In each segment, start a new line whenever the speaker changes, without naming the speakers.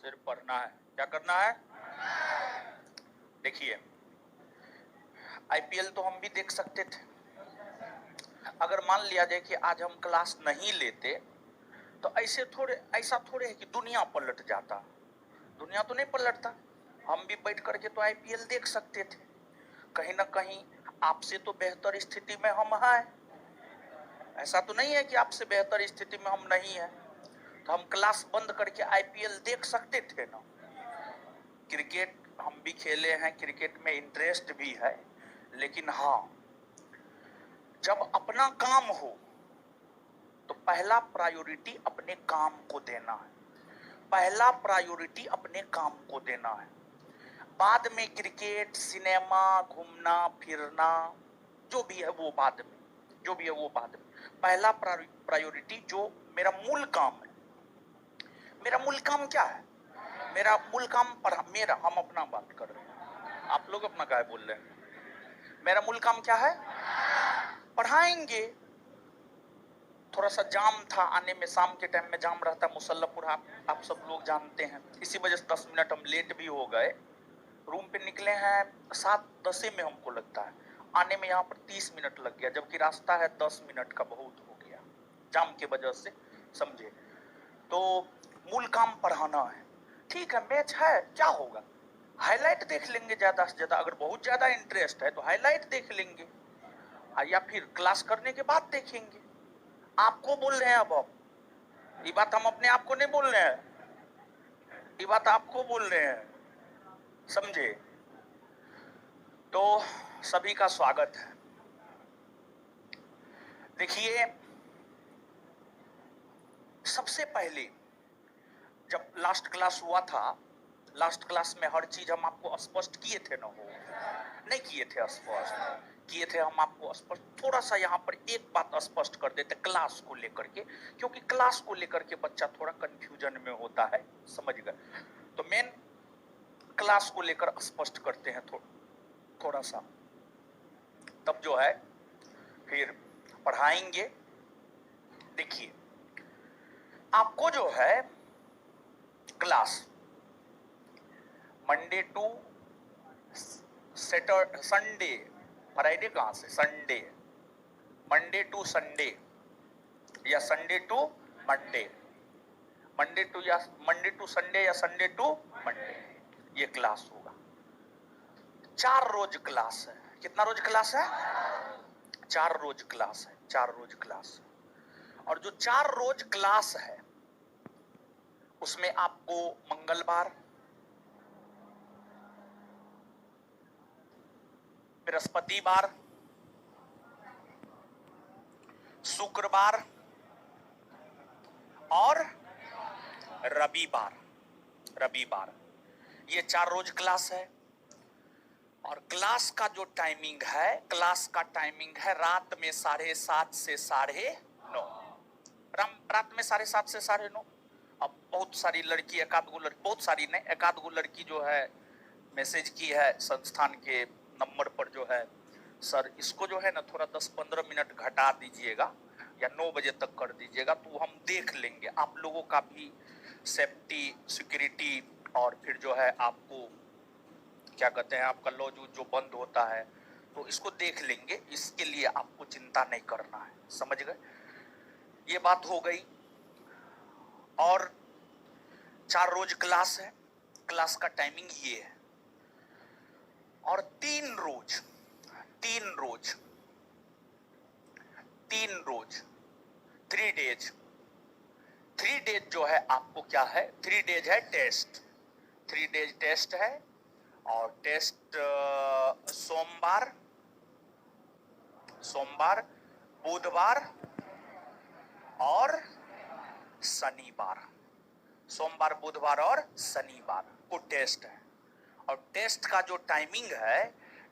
सिर्फ पढ़ना है। क्या करना है? देखिए, आईपीएल तो हम भी देख सकते थे। अगर मान लिया जाए कि आज हम क्लास नहीं लेते तो ऐसा थोड़े है कि दुनिया पलट जाता। दुनिया तो नहीं पलटता। हम भी बैठ करके तो आईपीएल देख सकते थे। कहीं ना कहीं आपसे तो बेहतर स्थिति में हम हैं। ऐसा तो नहीं है कि आपसे बेहतर स्थिति में हम नहीं है। तो हम क्लास बंद करके आईपीएल देख सकते थे ना। क्रिकेट हम भी खेले हैं, क्रिकेट में इंटरेस्ट भी है, लेकिन हाँ, जब अपना काम हो तो पहला प्रायोरिटी अपने काम को देना है। पहला प्रायोरिटी अपने काम को देना है। बाद में क्रिकेट, सिनेमा, घूमना फिरना जो भी है वो बाद में, जो भी है वो बाद में। पहला प्रायोरिटी जो मेरा मूल काम है। मेरा मूल काम क्या है? मेरा मूल काम मेरा, हम अपना बात कर रहे हैं, आप लोग अपना क्या बोल रहे हैं? मेरा मूल काम क्या है? पढ़ाएंगे। थोड़ा सा जाम था आने में, शाम के टाइम में जाम रहता है मुसल्लपुर, आप सब लोग जानते हैं। इसी वजह से 10 मिनट हम लेट भी हो गए। रूम पे निकले हैं 7:10 में, हमको लगता है आने में यहाँ पर 30 मिनट लग गया, जबकि रास्ता है 10 मिनट का, बहुत हो गया जाम की वजह से, समझे। तो मूल काम पढ़ाना है। ठीक है, मैच है, क्या होगा, हाईलाइट देख लेंगे ज्यादा से ज्यादा। अगर बहुत ज्यादा इंटरेस्ट है तो हाईलाइट देख लेंगे, या फिर क्लास करने के बाद देखेंगे। आपको बोल रहे हैं, अब ये बात हम अपने आप को नहीं बोल रहे हैं, ये बात आपको बोल रहे हैं, समझे। तो सभी का स्वागत है। देखिए, सबसे पहले जब लास्ट क्लास हुआ था, लास्ट क्लास में हर चीज हम आपको स्पष्ट किए थे ना? हो नहीं किए थे? स्पष्ट किए थे हम आपको स्पष्ट। थोड़ा सा यहाँ पर एक बात स्पष्ट कर देते क्लास को लेकर के, क्योंकि क्लास को लेकर के बच्चा थोड़ा कंफ्यूजन में होता है, समझ गए। तो मेन क्लास को लेकर स्पष्ट करते हैं थोड़ा सा, तब जो है फिर पढ़ाएंगे। देखिए, आपको जो है class Monday to Saturday, Sunday, Friday कहां से, संडे, मंडे टू संडे या Sunday to Monday, Monday to Sunday या संडे टू मंडे, ये क्लास होगा। 4 रोज क्लास है। कितना रोज क्लास है? 4 रोज क्लास है, 4 रोज क्लास। और जो 4 रोज क्लास है उसमें आपको मंगलवार, बृहस्पतिवार, शुक्रवार और रविवार, ये 4 रोज क्लास है। और क्लास का जो टाइमिंग है, क्लास का टाइमिंग है रात में 7:30 से 9:30, रात में 7:30 से 9:30। अब बहुत सारी लड़की, एकाध गो लड़की, बहुत सारी नहीं, एकाध गो लड़की जो है मैसेज की है संस्थान के नंबर पर, जो है सर इसको जो है ना थोड़ा 10-15 मिनट घटा दीजिएगा या 9 बजे तक कर दीजिएगा, तो हम देख लेंगे आप लोगों का भी सेफ्टी, सिक्योरिटी, और फिर जो है आपको क्या कहते हैं, आपका लॉज जो बंद होता है तो इसको देख लेंगे, इसके लिए आपको चिंता नहीं करना है, समझ गए। ये बात हो गई। और 4 रोज क्लास है, क्लास का टाइमिंग ये है। और 3 रोज 3 डेज जो है आपको क्या है, 3 डेज है टेस्ट, 3 डेज टेस्ट है। और टेस्ट सोमवार, बुधवार और शनिवार, सोमवार, बुधवार और शनिवार को टेस्ट है। और टेस्ट का जो टाइमिंग है,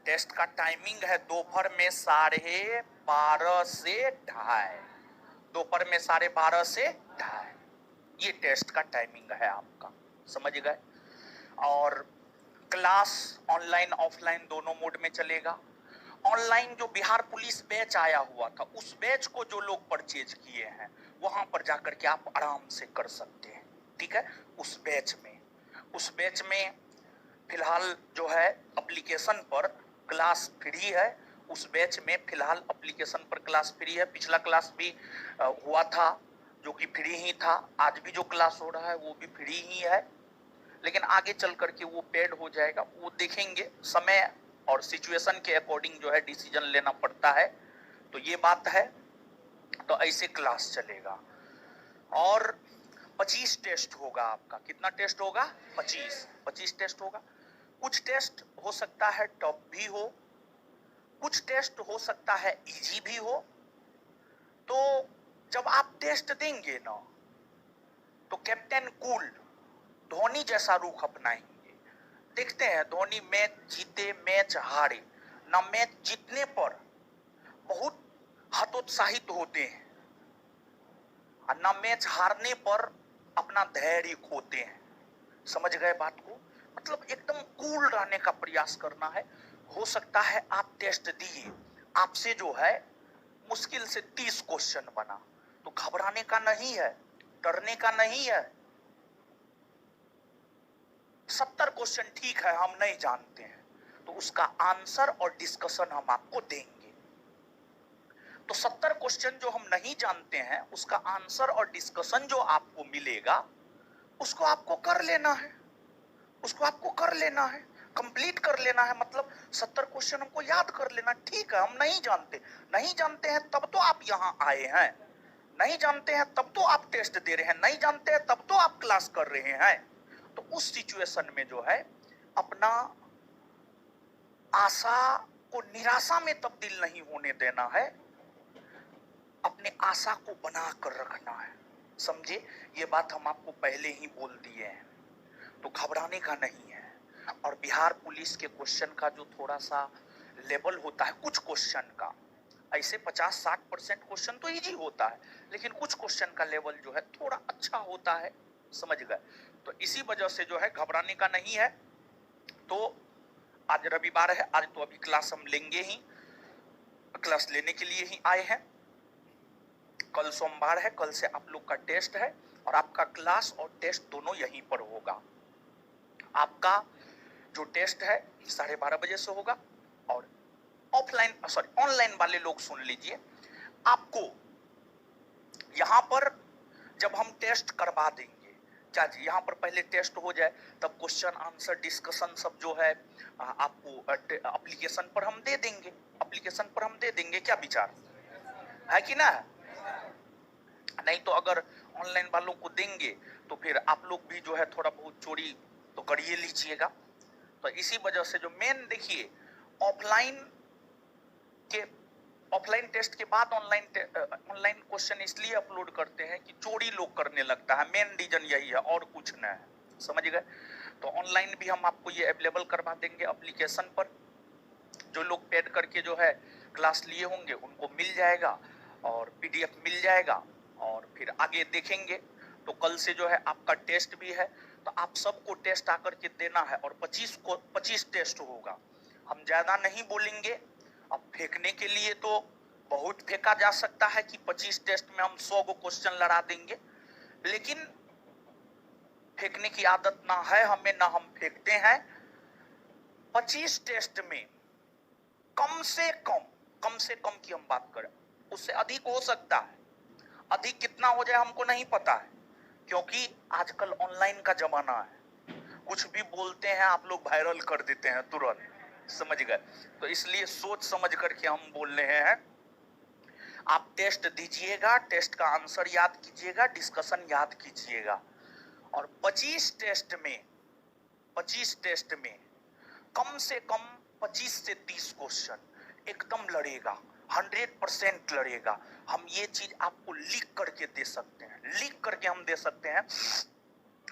टेस्ट का टाइमिंग है दोपहर में 12:30 से 2:30, दोपहर में 12:30 से 2:30, ये टेस्ट का टाइमिंग है आपका, समझ गए। और क्लास ऑनलाइन ऑफलाइन दोनों मोड में चलेगा। ऑनलाइन जो बिहार पुलिस बैच आया हुआ था, उस बैच को जो लोग परचेज किए हैं वहां पर जाकर के आप आराम से कर सकते हैं, ठीक है, उस बैच में। उस बैच में फिलहाल जो है एप्लीकेशन पर क्लास फ्री है। उस बैच में फिलहाल एप्लीकेशन पर क्लास फ्री है। पिछला क्लास भी हुआ था जो कि फ्री ही था। आज भी जो क्लास हो रहा है वो भी फ्री ही है, लेकिन आगे चल करके वो पेड हो जाएगा। वो देखेंगे, समय और सिचुएशन के अकॉर्डिंग जो है डिसीजन लेना पड़ता है। तो ये बात है। तो ऐसे क्लास चलेगा। और 25 टेस्ट होगा आपका। कितना टेस्ट होगा? 25 टेस्ट होगा। कुछ टेस्ट हो सकता है टफ भी हो, कुछ टेस्ट हो सकता है इजी भी हो। तो जब आप टेस्ट देंगे ना, तो कैप्टन कूल धोनी जैसा रुख अपनाएंगे। देखते हैं धोनी मैच जीते मैच हारे ना, मैच जीतने पर बहुत हतोत्साहित होते हैं और ना मैच हारने पर अपना धैर्य खोते हैं। समझ गए बात को? मतलब एकदम कूल रहने का प्रयास करना है। हो सकता है आप टेस्ट दिए, आपसे जो है मुश्किल से 30 क्वेश्चन बना, तो घबराने का नहीं है, डरने का नहीं है। 70 क्वेश्चन ठीक है हम नहीं जानते हैं, तो उसका आंसर और डिस्कशन हम आपको देंगे। तो 70 क्वेश्चन जो हम नहीं जानते हैं उसका आंसर और डिस्कशन जो आपको मिलेगा, उसको आपको कर लेना है, उसको आपको कर लेना है, कंप्लीट कर लेना है। मतलब 70 क्वेश्चन हमको याद कर लेना। ठीक है, हम नहीं जानते हैं तब तो आप यहाँ आए हैं, नहीं जानते हैं तब तो आप टेस्ट दे रहे हैं, नहीं जानते हैं तब तो आप क्लास कर रहे हैं। तो उस सिचुएशन में जो है अपना आशा को निराशा में तब्दील नहीं होने देना है, अपने आशा को बना कर रखना है। समझे? ये बात हम आपको पहले ही बोल दिए हैं, तो घबराने का नहीं है। और बिहार पुलिस के क्वेश्चन का जो थोड़ा सा लेवल होता है, कुछ क्वेश्चन का, ऐसे 50-60% क्वेश्चन तो इजी होता है, लेकिन कुछ क्वेश्चन का लेवल जो है थोड़ा अच्छा होता है। समझ गए? तो इसी वजह से जो है घबराने का नहीं है। तो आज रविवार है, आज तो अभी क्लास हम लेंगे ही, क्लास लेने के लिए ही आए हैं। कल सोमवार है, कल से आप लोग का टेस्ट है और आपका क्लास और टेस्ट दोनों यहीं पर होगा। आपका जो टेस्ट है 12:30 बजे से होगा और ऑनलाइन वाले लोग सुन लीजिए, आपको यहां पर जब हम टेस्ट करवा देंगे, क्या जी यहां पर पहले टेस्ट हो जाए, तब क्वेश्चन आंसर डिस्कशन सब जो है आपको एप्लीकेशन पर हम दे देंगे। क्या विचार है कि ना? नहीं तो अगर ऑनलाइन वालों को देंगे तो फिर आप लोग भी जो है थोड़ा बहुत चोरी तो करिए लीजिएगा। तो इसी वजह से जो मेन देखिए, ऑफलाइन टेस्ट के बाद ऑनलाइन क्वेश्चन इसलिए अपलोड करते हैं कि चोरी लोग करने लगता है। मेन रीजन यही है और कुछ नहीं है। समझ गए? तो ऑनलाइन भी हम आपको ये अवेलेबल करवा देंगे एप्लीकेशन पर। जो लोग पेड करके जो है क्लास लिए होंगे उनको मिल जाएगा और पीडीएफ मिल जाएगा और फिर आगे देखेंगे। तो कल से जो है आपका टेस्ट भी है, तो आप सबको टेस्ट आकर के देना है और 25 टेस्ट होगा। हम ज्यादा नहीं बोलेंगे। अब फेंकने के लिए तो बहुत फेंका जा सकता है कि 25 टेस्ट में हम 100 गो क्वेश्चन लड़ा देंगे, लेकिन फेंकने की आदत ना है हमें, ना हम फेंकते हैं। 25 टेस्ट में कम से कम की हम बात करें, उससे अधिक हो सकता है। अधिक कितना हो जाए हमको नहीं पता है, क्योंकि आजकल ऑनलाइन का जमाना है। कुछ भी बोलते हैं आप लोग वायरल कर देते हैं तुरंत। समझ गए? तो इसलिए सोच समझ करके हम बोल रहे हैं। आप टेस्ट दीजिएगा, टेस्ट का आंसर याद कीजिएगा, डिस्कशन याद कीजिएगा और 25 टेस्ट में कम से कम 25 से 30 क्वेश्चन एकदम लड़ेगा, 100% लड़ेगा। हम ये चीज आपको लिख करके दे सकते हैं, लिख करके हम दे सकते हैं।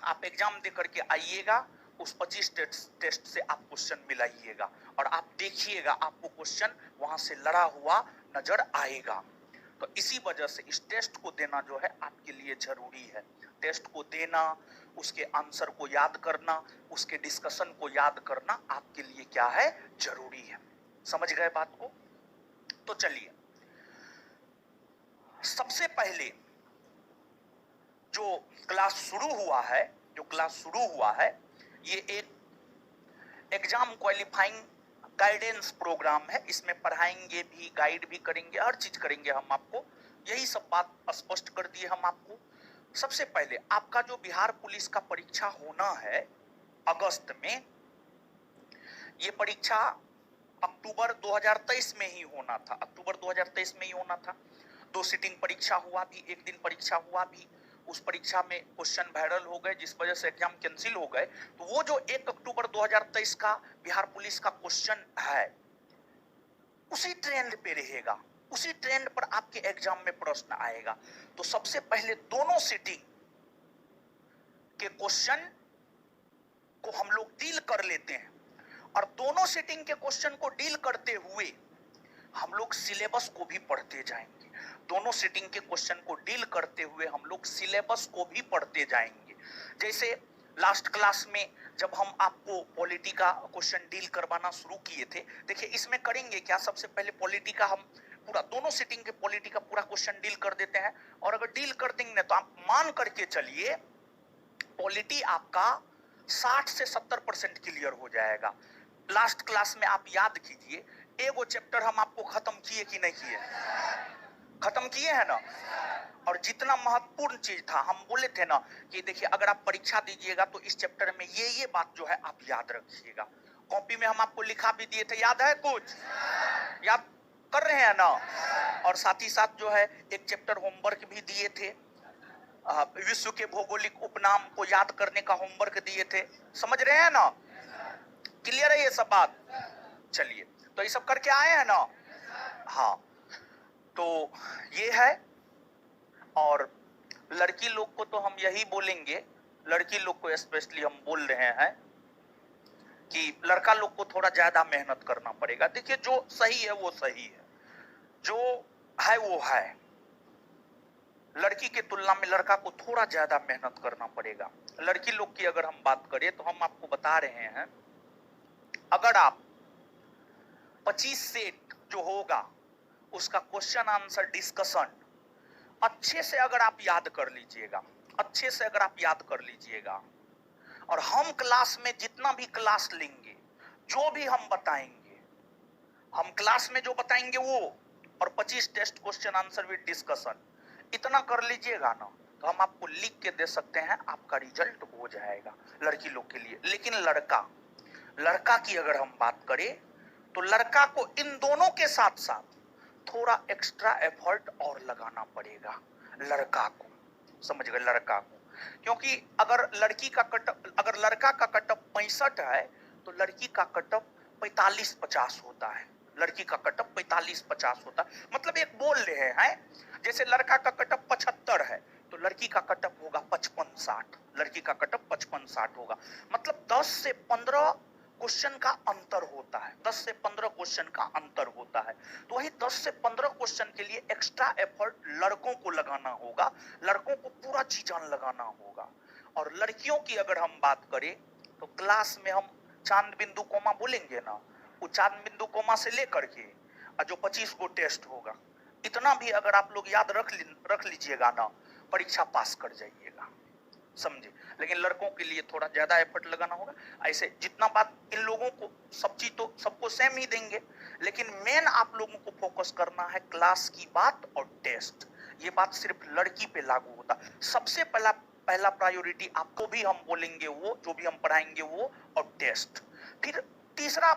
आप एग्जाम दे करके आइएगा, उस 25 टेस्ट से आप क्वेश्चन मिलाइएगा और आप देखिएगा आपको क्वेश्चन वहां से लड़ा हुआ नजर आएगा। तो इसी वजह से इस टेस्ट को देना जो है आपके लिए जरूरी है। टेस्ट को देना, उसके आंसर को याद करना, उसके डिस्कशन को याद करना आपके लिए क्या है? जरूरी है। समझ गए बात को? तो चलिए, सबसे पहले जो क्लास शुरू हुआ है ये एक एग्जाम क्वालिफाइंग गाइडेंस प्रोग्राम है। इसमें पढ़ाएंगे भी, गाइड भी करेंगे, हर चीज करेंगे हम आपको। यही सब बात स्पष्ट कर दिए हम आपको। सबसे पहले आपका जो बिहार पुलिस का परीक्षा होना है अगस्त में, ये परीक्षा अक्टूबर 2023 में ही होना था। अक्टूबर 2023 में ही होना था। 2 सिटिंग परीक्षा हुआ भी, 1 दिन परीक्षा हुआ भी। उस परीक्षा में क्वेश्चन वायरल हो गए, जिस वजह से एग्जाम कैंसिल हो गए। तो वो जो 1 अक्टूबर 2023 का बिहार पुलिस का क्वेश्चन है, उसी ट्रेंड पे रहेगा, उसी ट्रेंड पर आपके एग्जाम में प्रश्न आएगा। तो सबसे पहले दोनों सिटिंग के क्वेश्चन को हम लोग डील कर लेते हैं, और दोनों सिटिंग के क्वेश्चन को डील करते हुए हम लोग सिलेबस को भी पढ़ते जाएंगे। दोनों सिटिंग के क्वेश्चन को डील करते हुए हम लोग सिलेबस को भी पढ़ते जाएंगे। जैसे लास्ट क्लास में जब हम आपको पॉलिटी का क्वेश्चन डील करवाना शुरू किए थे, देखिए इसमें करेंगे क्या, सबसे पहले पॉलिटी का हम पूरा दोनों सिटिंग के पॉलिटी का पूरा क्वेश्चन डील कर देते हैं। और अगर डील कर देंगे तो आप मान करके चलिए पॉलिटी आपका 60 से 70% क्लियर हो जाएगा। लास्ट क्लास में आप याद कीजिए, एगो चैप्टर हम आपको खत्म किए कि नहीं किए? खत्म किए हैं ना। और जितना महत्वपूर्ण चीज था, हम बोले थे ना कि देखिए अगर आप परीक्षा दीजिएगा तो इस चैप्टर में ये बात जो है आप याद रखिएगा। कॉपी में हम आपको लिखा भी दिए थे, याद है? कुछ याद कर रहे हैं ना। और साथ ही साथ जो है एक चैप्टर होमवर्क भी दिए थे, विश्व के भौगोलिक उपनाम को याद करने का होमवर्क दिए थे। समझ रहे हैं ना? क्लियर है ये सब बात? चलिए, तो ये सब करके आए हैं ना? हाँ, तो ये है। और लड़की लोग को तो हम यही बोलेंगे, लड़की लोग को स्पेशली हम बोल रहे हैं कि लड़का लोग को थोड़ा ज्यादा मेहनत करना पड़ेगा। देखिए जो सही है वो सही है, जो है वो है। लड़की के तुलना में लड़का को थोड़ा ज्यादा मेहनत करना पड़ेगा। लड़की लोग की अगर हम बात करें तो हम आपको बता रहे हैं, अगर आप 25 सेट जो होगा उसका क्वेश्चन आंसर डिस्कशन अच्छे से अगर आप याद कर लीजिएगा, अच्छे से अगर आप याद कर लीजिएगा, और हम क्लास में जितना भी क्लास लेंगे, जो भी हम बताएंगे, हम क्लास में जो बताएंगे वो, और 25 test question answer with discussion, इतना कर लीजिएगा ना, तो हम आपको लिख के दे सकते हैं, आपका रिजल्ट हो जाएगा लड़की लोग के लिए। लेकिन लड़का की अगर हम बात करें तो लड़का को इन दोनों के साथ साथ थोड़ा एक्स्ट्रा एफर्ट और लगाना पड़ेगा लड़का को। समझ गए? लड़का को, क्योंकि अगर लड़का का कटअप 65 है तो लड़की का कटअप 45-50 होता है। लड़की का कटअप 45-50 होता है। मतलब एक बोल रहे हैं, जैसे लड़का का कटअप 75 है तो लड़की का कटअप होगा 55-60। लड़की का कटअप 55-60 होगा। मतलब 10 से 15 क्वेश्चन का अंतर होता है। 10 से 15 क्वेश्चन का अंतर होता है। तो वही 10 से 15 क्वेश्चन के लिए एक्स्ट्रा एफर्ट लड़कों को लगाना होगा, लड़कों को पूरा जी जान लगाना होगा। और लड़कियों की अगर हम बात करें तो क्लास में हम चांद बिंदु कोमा बोलेंगे ना, वो चांद बिंदु कोमा से लेकर के जो 25 को टेस्ट होगा, इतना भी अगर आप लोग याद रख लीजिएगा ना, परीक्षा पास कर जाइएगा। समझे? लेकिन लड़कों के लिए थोड़ा ज्यादा एफर्ट लगाना होगा। ऐसे जितना बात इन लोगों को, सब चीज तो सबको सेम ही देंगे, लेकिन मेन आप लोगों को फोकस करना है क्लास की बात और टेस्ट। ये बात सिर्फ लड़की पे लागू होता। सबसे पहला प्रायोरिटी आपको भी हम बोलेंगे वो, जो भी हम पढ़ाएंगे वो, और टेस्ट। फिर तीसरा